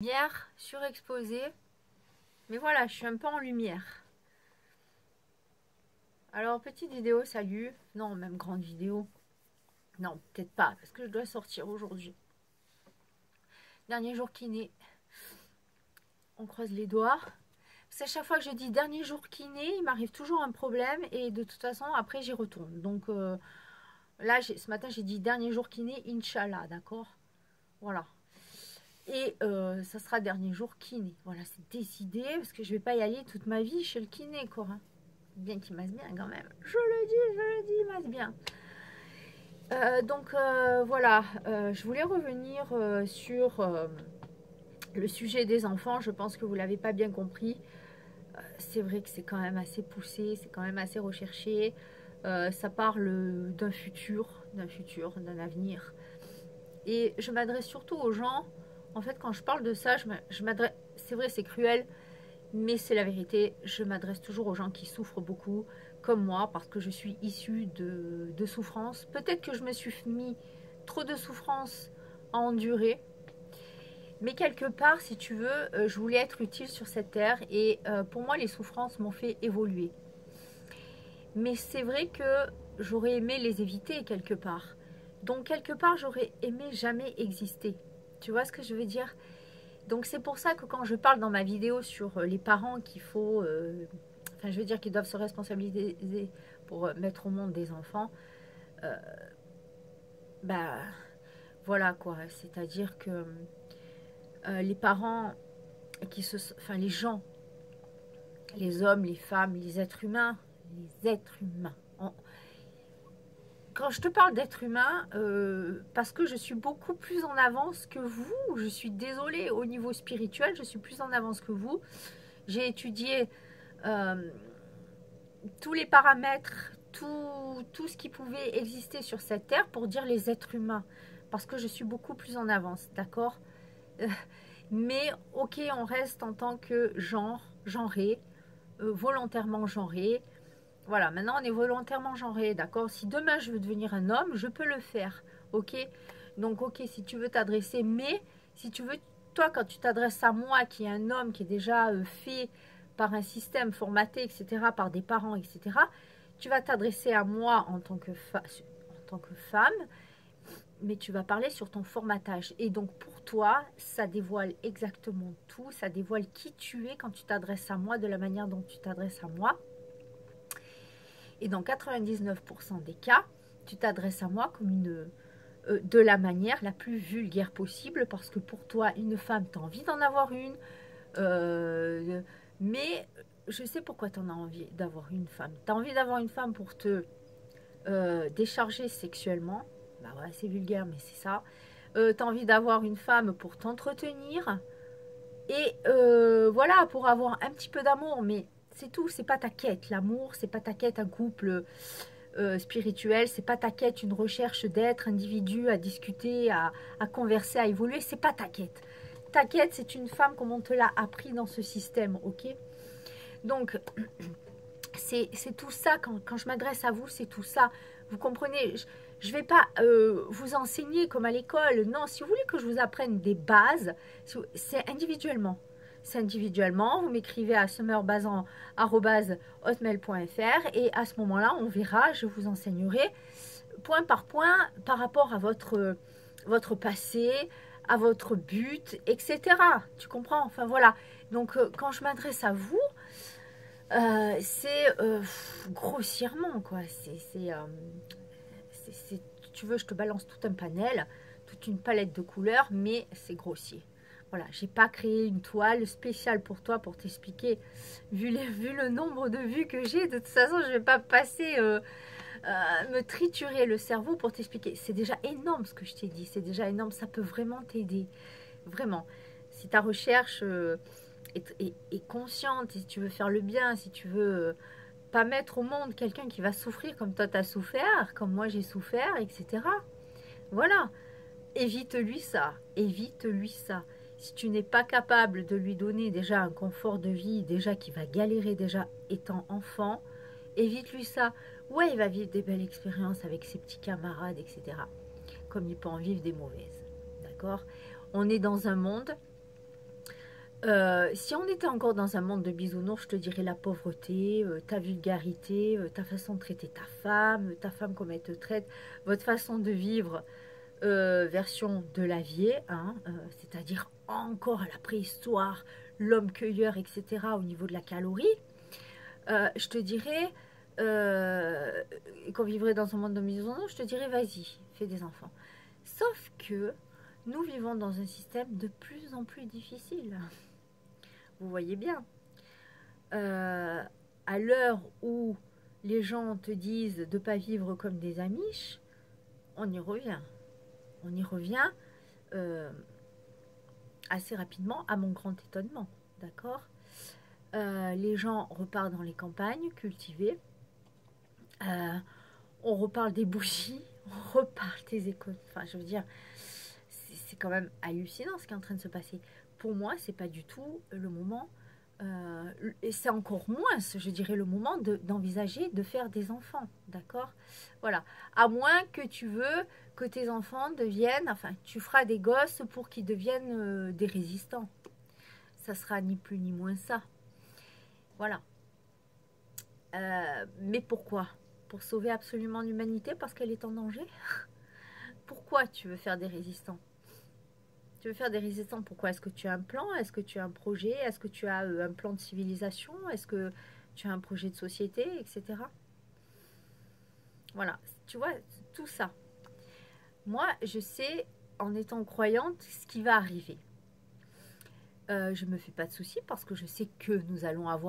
Lumière surexposée, mais voilà, je suis un peu en lumière. Alors, petite vidéo, salut. Non, même grande vidéo. Non, peut-être pas, parce que je dois sortir aujourd'hui. Dernier jour kiné. On croise les doigts. Parce qu'à chaque fois que je dis dernier jour kiné, il m'arrive toujours un problème. Et de toute façon, après, j'y retourne. Donc, là, ce matin, j'ai dit dernier jour kiné, Inch'Allah, d'accord? Voilà. Et ça sera dernier jour kiné. Voilà, c'est décidé, parce que je vais pas y aller toute ma vie chez le kiné, quoi. Hein. Bien qu'il masse bien quand même. Je le dis, il masse bien. Donc voilà, je voulais revenir sur le sujet des enfants. Je pense que vous ne l'avez pas bien compris. C'est vrai que c'est quand même assez poussé, c'est quand même assez recherché. Ça parle d'un futur, d'un avenir. Et je m'adresse surtout aux gens. En fait, quand je parle de ça, je m'adresse. C'est vrai, c'est cruel, mais c'est la vérité. Je m'adresse toujours aux gens qui souffrent beaucoup, comme moi, parce que je suis issue de souffrance. Peut-être que je me suis mis trop de souffrance à endurer, mais quelque part, si tu veux, je voulais être utile sur cette terre, et pour moi, les souffrances m'ont fait évoluer. Mais c'est vrai que j'aurais aimé les éviter quelque part. Donc quelque part, j'aurais aimé jamais exister. Tu vois ce que je veux dire? Donc c'est pour ça que quand je parle dans ma vidéo sur les parents qu'il faut, enfin je veux dire qu'ils doivent se responsabiliser pour mettre au monde des enfants, bah voilà quoi. C'est-à-dire que les parents enfin les gens, les hommes, les femmes, les êtres humains, quand je te parle d'être humain, parce que je suis beaucoup plus en avance que vous, je suis désolée, au niveau spirituel, je suis plus en avance que vous. J'ai étudié tous les paramètres, tout ce qui pouvait exister sur cette terre pour dire les êtres humains, parce que je suis beaucoup plus en avance, d'accord? Mais ok, on reste en tant que genré, volontairement genré. Voilà, maintenant on est volontairement genré, d'accord? Si demain je veux devenir un homme, je peux le faire, ok? Donc ok, si tu veux t'adresser, mais si tu veux, toi quand tu t'adresses à moi qui est un homme qui est déjà fait par un système formaté, etc., par des parents, etc., tu vas t'adresser à moi en tant que femme, mais tu vas parler sur ton formatage. Et donc pour toi, ça dévoile exactement tout, ça dévoile qui tu es quand tu t'adresses à moi, de la manière dont tu t'adresses à moi. Et dans 99% des cas, tu t'adresses à moi comme de la manière la plus vulgaire possible, parce que pour toi, une femme, tu as envie d'en avoir une, mais je sais pourquoi tu en as envie d'avoir une femme. Tu as envie d'avoir une femme pour te décharger sexuellement, bah ouais, c'est vulgaire, mais c'est ça. Tu as envie d'avoir une femme pour t'entretenir, et voilà, pour avoir un petit peu d'amour, mais c'est tout, c'est pas ta quête. L'amour, c'est pas ta quête, un couple spirituel, c'est pas ta quête, une recherche d'être individu, à discuter, à converser, à évoluer, c'est pas ta quête. Ta quête, c'est une femme comme on te l'a appris dans ce système, ok? Donc, c'est tout ça, quand je m'adresse à vous, c'est tout ça. Vous comprenez, je ne vais pas vous enseigner comme à l'école. Non, si vous voulez que je vous apprenne des bases, c'est individuellement. C'est individuellement, vous m'écrivez à summerbazan@hotmail.fr, et à ce moment-là, on verra, je vous enseignerai point par point par rapport à votre passé, à votre but, etc. Tu comprends? Enfin voilà. Donc quand je m'adresse à vous, c'est grossièrement quoi. Tu veux, je te balance tout un panel, toute une palette de couleurs, mais c'est grossier. Voilà, j'ai pas créé une toile spéciale pour toi pour t'expliquer. Vu le nombre de vues que j'ai, de toute façon, je vais pas passer me triturer le cerveau pour t'expliquer. C'est déjà énorme ce que je t'ai dit, c'est déjà énorme. Ça peut vraiment t'aider, vraiment. Si ta recherche est consciente, si tu veux faire le bien, si tu veux pas mettre au monde quelqu'un qui va souffrir comme toi t'as souffert, comme moi j'ai souffert, etc. Voilà, évite-lui ça, évite-lui ça. Si tu n'es pas capable de lui donner déjà un confort de vie, déjà qui va galérer déjà étant enfant, évite-lui ça. Ouais, il va vivre des belles expériences avec ses petits camarades, etc. Comme il peut en vivre des mauvaises. D'accord? On est dans un monde Si on était encore dans un monde de bisounours, je te dirais la pauvreté, ta vulgarité, ta façon de traiter ta femme comme elle te traite, votre façon de vivre, version de la vie, hein, c'est-à-dire encore à la préhistoire, l'homme cueilleur, etc. au niveau de la calorie, je te dirais, qu'on vivrait dans un monde de bisounours, je te dirais vas-y, fais des enfants. Sauf que nous vivons dans un système de plus en plus difficile. Vous voyez bien. À l'heure où les gens te disent de ne pas vivre comme des Amish, on y revient. On y revient assez rapidement, à mon grand étonnement. D'accord. Les gens repartent dans les campagnes cultivées. On reparle des bougies. On reparle des écoles. Enfin, je veux dire, c'est quand même hallucinant ce qui est en train de se passer. Pour moi, c'est pas du tout le moment. Et c'est encore moins, je dirais, le moment d'envisager de faire des enfants, d'accord? Voilà. À moins que tu veux que tes enfants deviennent, enfin, tu feras des gosses pour qu'ils deviennent des résistants. Ça sera ni plus ni moins ça. Voilà. Mais pourquoi? Pour sauver absolument l'humanité parce qu'elle est en danger? Pourquoi tu veux faire des résistants? Tu veux faire des résistants, pourquoi? Est-ce que tu as un plan? Est-ce que tu as un projet? Est-ce que tu as un plan de civilisation? Est-ce que tu as un projet de société, etc. Voilà, tu vois, tout ça. Moi, je sais, en étant croyante, ce qui va arriver. Je ne me fais pas de soucis parce que je sais que nous allons avoir